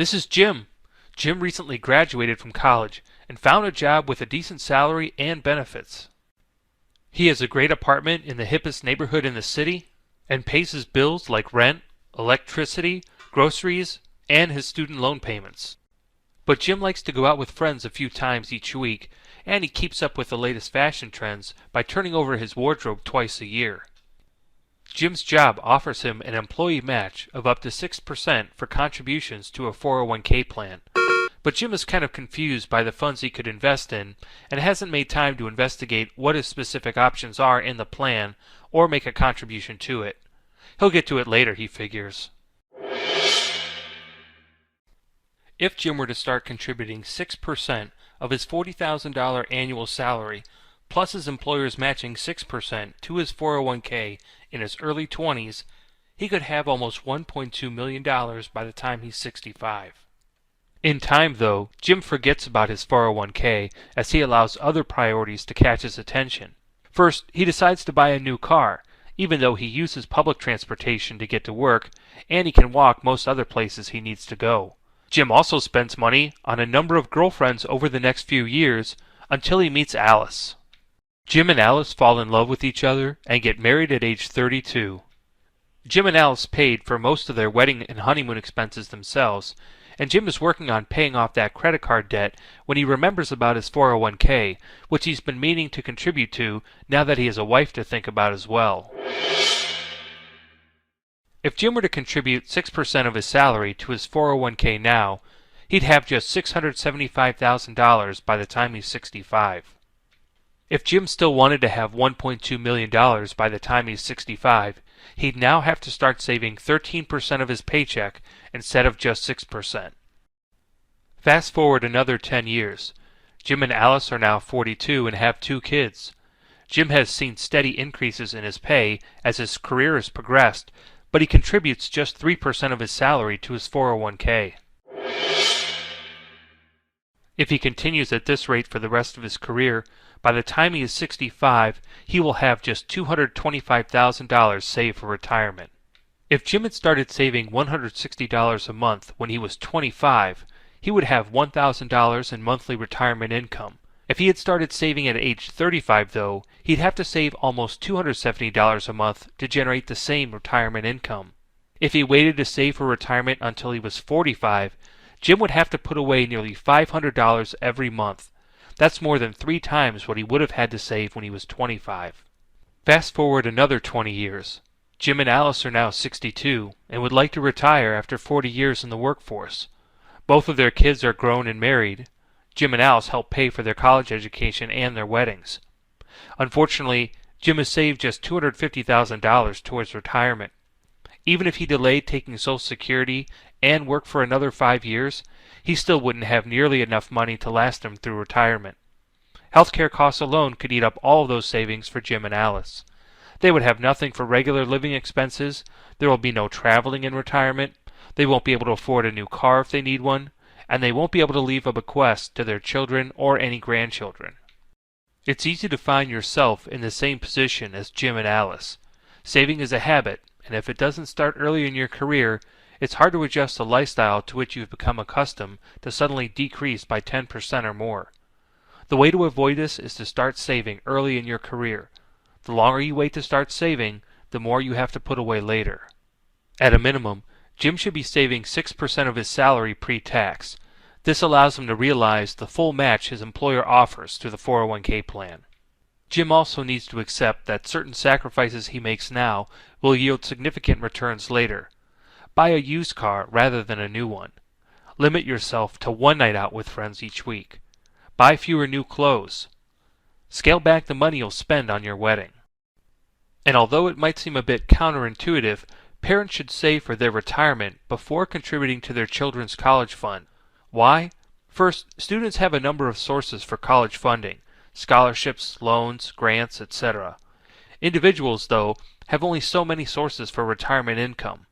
This is Jim. Jim recently graduated from college and found a job with a decent salary and benefits. He has a great apartment in the hippest neighborhood in the city and pays his bills like rent, electricity, groceries, and his student loan payments. But Jim likes to go out with friends a few times each week, and he keeps up with the latest fashion trends by turning over his wardrobe twice a year. Jim's job offers him an employee match of up to 6% for contributions to a 401k plan. But Jim is kind of confused by the funds he could invest in and hasn't made time to investigate what his specific options are in the plan or make a contribution to it. He'll get to it later, he figures. If Jim were to start contributing 6% of his $40,000 annual salary, plus his employer's matching 6% to his 401k in his early 20s, he could have almost $1.2 million by the time he's 65. In time, though, Jim forgets about his 401k as he allows other priorities to catch his attention. First, he decides to buy a new car, even though he uses public transportation to get to work, and he can walk most other places he needs to go. Jim also spends money on a number of girlfriends over the next few years until he meets Alice. Jim and Alice fall in love with each other and get married at age 32. Jim and Alice paid for most of their wedding and honeymoon expenses themselves, and Jim is working on paying off that credit card debt when he remembers about his 401k, which he's been meaning to contribute to now that he has a wife to think about as well. If Jim were to contribute 6% of his salary to his 401k now, he'd have just $675,000 by the time he's 65. If Jim still wanted to have $1.2 million by the time he's 65, he'd now have to start saving 13% of his paycheck instead of just 6%. Fast forward another 10 years. Jim and Alice are now 42 and have 2 kids. Jim has seen steady increases in his pay as his career has progressed, but he contributes just 3% of his salary to his 401k. If he continues at this rate for the rest of his career, by the time he is 65, he will have just $225,000 saved for retirement. If Jim had started saving $160 a month when he was 25, he would have $1,000 in monthly retirement income. If he had started saving at age 35, though, he'd have to save almost $270 a month to generate the same retirement income. If he waited to save for retirement until he was 45, Jim would have to put away nearly $500 every month. That's more than 3 times what he would have had to save when he was 25. Fast forward another 20 years. Jim and Alice are now 62 and would like to retire after 40 years in the workforce. Both of their kids are grown and married. Jim and Alice help pay for their college education and their weddings. Unfortunately, Jim has saved just $250,000 towards retirement. Even if he delayed taking Social Security and worked for another 5 years, he still wouldn't have nearly enough money to last him through retirement. Healthcare costs alone could eat up all of those savings for Jim and Alice. They would have nothing for regular living expenses, there will be no traveling in retirement, they won't be able to afford a new car if they need one, and they won't be able to leave a bequest to their children or any grandchildren. It's easy to find yourself in the same position as Jim and Alice. Saving is a habit, and if it doesn't start early in your career, it's hard to adjust a lifestyle to which you've become accustomed to suddenly decrease by 10% or more. The way to avoid this is to start saving early in your career. The longer you wait to start saving, the more you have to put away later. At a minimum, Jim should be saving 6% of his salary pre-tax. This allows him to realize the full match his employer offers to the 401k plan. Jim also needs to accept that certain sacrifices he makes now will yield significant returns later. Buy a used car rather than a new one. Limit yourself to one night out with friends each week. Buy fewer new clothes. Scale back the money you'll spend on your wedding. And although it might seem a bit counterintuitive, parents should save for their retirement before contributing to their children's college fund. Why? First, students have a number of sources for college funding: scholarships, loans, grants, etc. Individuals, though, have only so many sources for retirement income.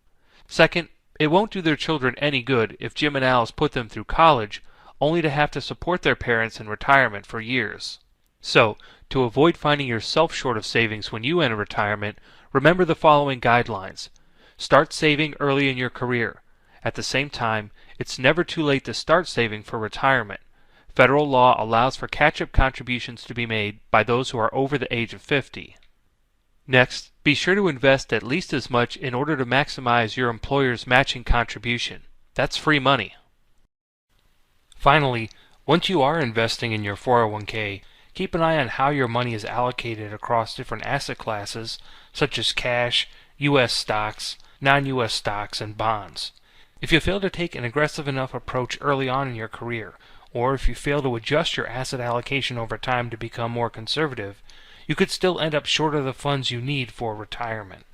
Second, it won't do their children any good if Jim and Alice put them through college, only to have to support their parents in retirement for years. So, to avoid finding yourself short of savings when you enter retirement, remember the following guidelines. Start saving early in your career. At the same time, it's never too late to start saving for retirement. Federal law allows for catch-up contributions to be made by those who are over the age of 50. Next, be sure to invest at least as much in order to maximize your employer's matching contribution. That's free money. Finally, once you are investing in your 401k, keep an eye on how your money is allocated across different asset classes such as cash, U.S. stocks, non-U.S. stocks, and bonds. If you fail to take an aggressive enough approach early on in your career, or if you fail to adjust your asset allocation over time to become more conservative, you could still end up short of the funds you need for retirement.